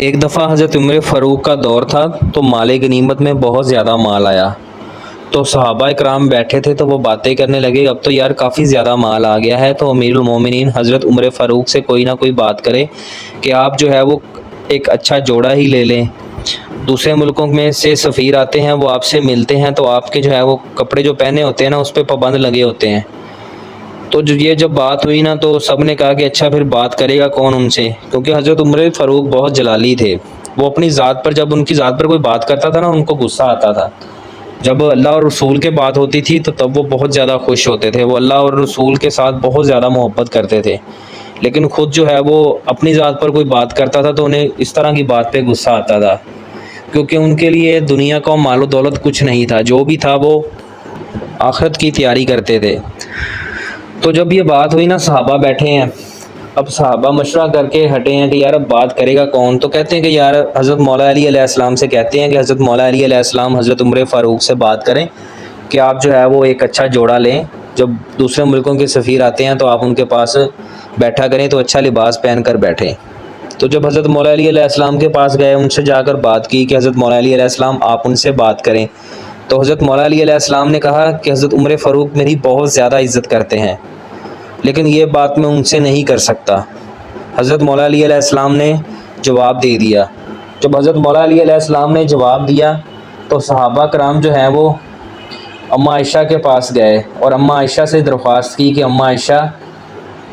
ایک دفعہ حضرت عمر فاروق کا دور تھا تو مال غنیمت میں بہت زیادہ مال آیا تو صحابہ اکرام بیٹھے تھے تو وہ باتیں کرنے لگے، اب تو یار کافی زیادہ مال آ گیا ہے، تو امیر المومنین حضرت عمر فاروق سے کوئی نہ کوئی بات کرے کہ آپ جو ہے وہ ایک اچھا جوڑا ہی لے لیں۔ دوسرے ملکوں میں سے سفیر آتے ہیں، وہ آپ سے ملتے ہیں تو آپ کے جو ہے وہ کپڑے جو پہنے ہوتے ہیں نا اس پہ پابند لگے ہوتے ہیں۔ تو یہ جب بات ہوئی نا تو سب نے کہا کہ اچھا پھر بات کرے گا کون ان سے، کیونکہ حضرت عمر فاروق بہت جلالی تھے۔ وہ اپنی ذات پر جب ان کی ذات پر کوئی بات کرتا تھا نا ان کو غصہ آتا تھا، جب اللہ اور رسول کے بات ہوتی تھی تو تب وہ بہت زیادہ خوش ہوتے تھے، وہ اللہ اور رسول کے ساتھ بہت زیادہ محبت کرتے تھے، لیکن خود جو ہے وہ اپنی ذات پر کوئی بات کرتا تھا تو انہیں اس طرح کی بات پہ غصہ آتا تھا، کیونکہ ان کے لیے دنیا کا مال و دولت کچھ نہیں تھا، جو بھی تھا وہ آخرت کی تیاری کرتے تھے۔ تو جب یہ بات ہوئی نا صحابہ بیٹھے ہیں، اب صحابہ مشورہ کر کے ہٹے ہیں کہ یار اب بات کرے گا کون، تو کہتے ہیں کہ یار حضرت مولا علی علیہ السلام سے کہتے ہیں کہ حضرت مولا علی علیہ السلام حضرت عمر فاروق سے بات کریں کہ آپ جو ہے وہ ایک اچھا جوڑا لیں، جب دوسرے ملکوں کے سفیر آتے ہیں تو آپ ان کے پاس بیٹھا کریں تو اچھا لباس پہن کر بیٹھیں۔ تو جب حضرت مولا علی علیہ السلام کے پاس گئے، ان سے جا کر بات کی کہ حضرت مولا علی علیہ السلام آپ ان سے بات کریں، تو حضرت مولا علی علیہ السلام نے کہا کہ حضرت عمر فاروق میری بہت زیادہ عزت کرتے ہیں، لیکن یہ بات میں ان سے نہیں کر سکتا۔ حضرت مولا علی علیہ السلام نے جواب دے دیا۔ جب حضرت مولا علی علیہ السلام نے جواب دیا تو صحابہ کرام جو ہیں وہ اماں عائشہ کے پاس گئے اور اماں عائشہ سے درخواست کی کہ اماں عائشہ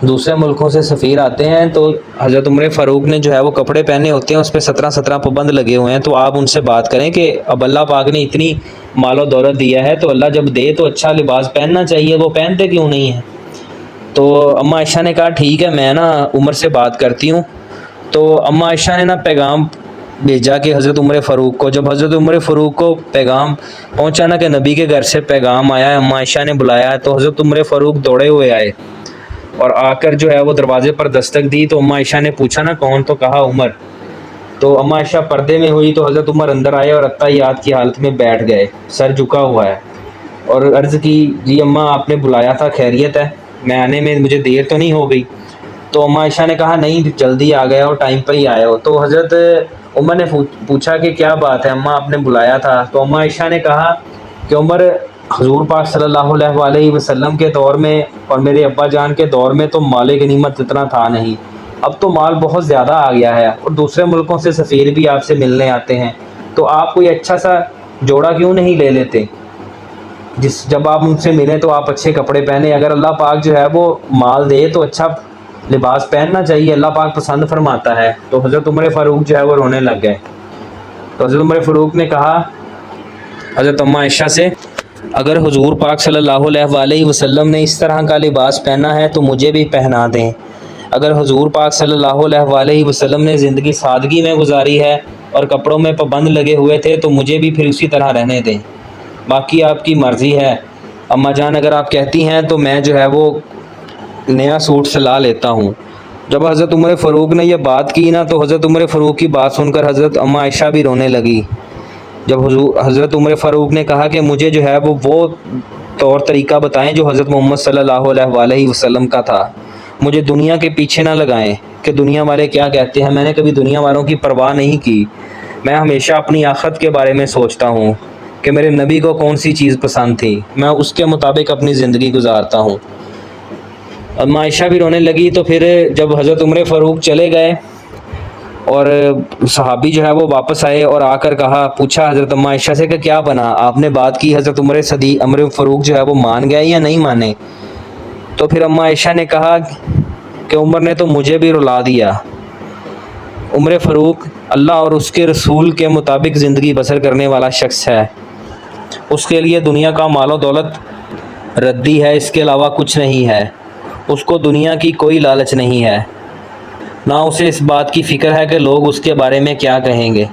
دوسرے ملکوں سے سفیر آتے ہیں تو حضرت عمر فاروق نے جو ہے وہ کپڑے پہنے ہوتے ہیں اس پہ 17 پابند لگے ہوئے ہیں، تو آپ ان سے بات کریں کہ اب اللہ پاک نے اتنی مال و دولت دیا ہے تو اللہ جب دے تو اچھا لباس پہننا چاہیے، وہ پہنتے کیوں نہیں ہیں؟ تو اماں عائشہ نے کہا ٹھیک ہے میں نا عمر سے بات کرتی ہوں۔ تو اماں عائشہ نے نا پیغام بھیجا کہ حضرت عمر فاروق کو، جب حضرت عمر فاروق کو پیغام پہنچا نا کہ نبی کے گھر سے پیغام آیا ہے، اماں عائشہ نے بلایا ہے، تو حضرت عمر فاروق دوڑے ہوئے آئے اور آ کر جو ہے وہ دروازے پر دستک دی، تو اماں عائشہ نے پوچھا نا کون، تو کہا عمر۔ تو اماں عائشہ پردے میں ہوئی تو حضرت عمر اندر آئے اور اتحیات کی حالت میں بیٹھ گئے، سر جھکا ہوا ہے، اور عرض کی جی اماں آپ نے بلایا تھا، خیریت ہے؟ میں آنے میں مجھے دیر تو نہیں ہو گئی؟ تو اماں عائشہ نے کہا نہیں جلدی آ گیا ہو، ٹائم پر ہی آئے ہو۔ تو حضرت عمر نے پوچھا کہ کیا بات ہے اماں آپ نے بلایا تھا؟ تو اماں عائشہ نے کہا کہ عمر حضور پاک صلی اللہ علیہ وسلم کے دور میں اور میرے ابا جان کے دور میں تو مال غنیمت اتنا تھا نہیں، اب تو مال بہت زیادہ آ گیا ہے اور دوسرے ملکوں سے سفیر بھی آپ سے ملنے آتے ہیں، تو آپ کوئی اچھا سا جوڑا کیوں نہیں لے لیتے، جب آپ ان سے ملیں تو آپ اچھے کپڑے پہنے، اگر اللہ پاک جو ہے وہ مال دے تو اچھا لباس پہننا چاہیے، اللہ پاک پسند فرماتا ہے۔ تو حضرت عمر فاروق جو ہے وہ رونے لگ گئے۔ تو حضرت عمر فاروق نے کہا حضرت اماں عائشہ سے اگر حضور پاک صلی اللہ علیہ وسلم نے اس طرح کا لباس پہنا ہے تو مجھے بھی پہنا دیں، اگر حضور پاک صلی اللہ علیہ وسلم نے زندگی سادگی میں گزاری ہے اور کپڑوں میں پابند لگے ہوئے تھے تو مجھے بھی پھر اسی طرح رہنے دیں، باقی آپ کی مرضی ہے اماں جان، اگر آپ کہتی ہیں تو میں جو ہے وہ نیا سوٹ سلا لیتا ہوں۔ جب حضرت عمر فاروق نے یہ بات کی نا تو حضرت عمر فاروق کی بات سن کر حضرت اماں عائشہ بھی رونے لگی۔ جب حضرت عمر فاروق نے کہا کہ مجھے جو ہے وہ طور طریقہ بتائیں جو حضرت محمد صلی اللہ علیہ وسلم کا تھا، مجھے دنیا کے پیچھے نہ لگائیں کہ دنیا والے کیا کہتے ہیں، میں نے کبھی دنیا والوں کی پرواہ نہیں کی، میں ہمیشہ اپنی آخرت کے بارے میں سوچتا ہوں کہ میرے نبی کو کون سی چیز پسند تھی، میں اس کے مطابق اپنی زندگی گزارتا ہوں۔ اماں عائشہ بھی رونے لگی۔ تو پھر جب حضرت عمر فاروق چلے گئے اور صحابی جو ہے وہ واپس آئے اور آ کر پوچھا حضرت اماں عائشہ سے کہ کیا بنا، آپ نے بات کی، حضرت عمر فاروق جو ہے وہ مان گئے یا نہیں مانے؟ تو پھر اماں عائشہ نے کہا کہ عمر نے تو مجھے بھی رلا دیا، عمر فاروق اللہ اور اس کے رسول کے مطابق زندگی بسر کرنے والا شخص ہے، اس کے لیے دنیا کا مال و دولت ردی ہے، اس کے علاوہ کچھ نہیں ہے، اس کو دنیا کی کوئی لالچ نہیں ہے، نہ اسے اس بات کی فکر ہے کہ لوگ اس کے بارے میں کیا کہیں گے۔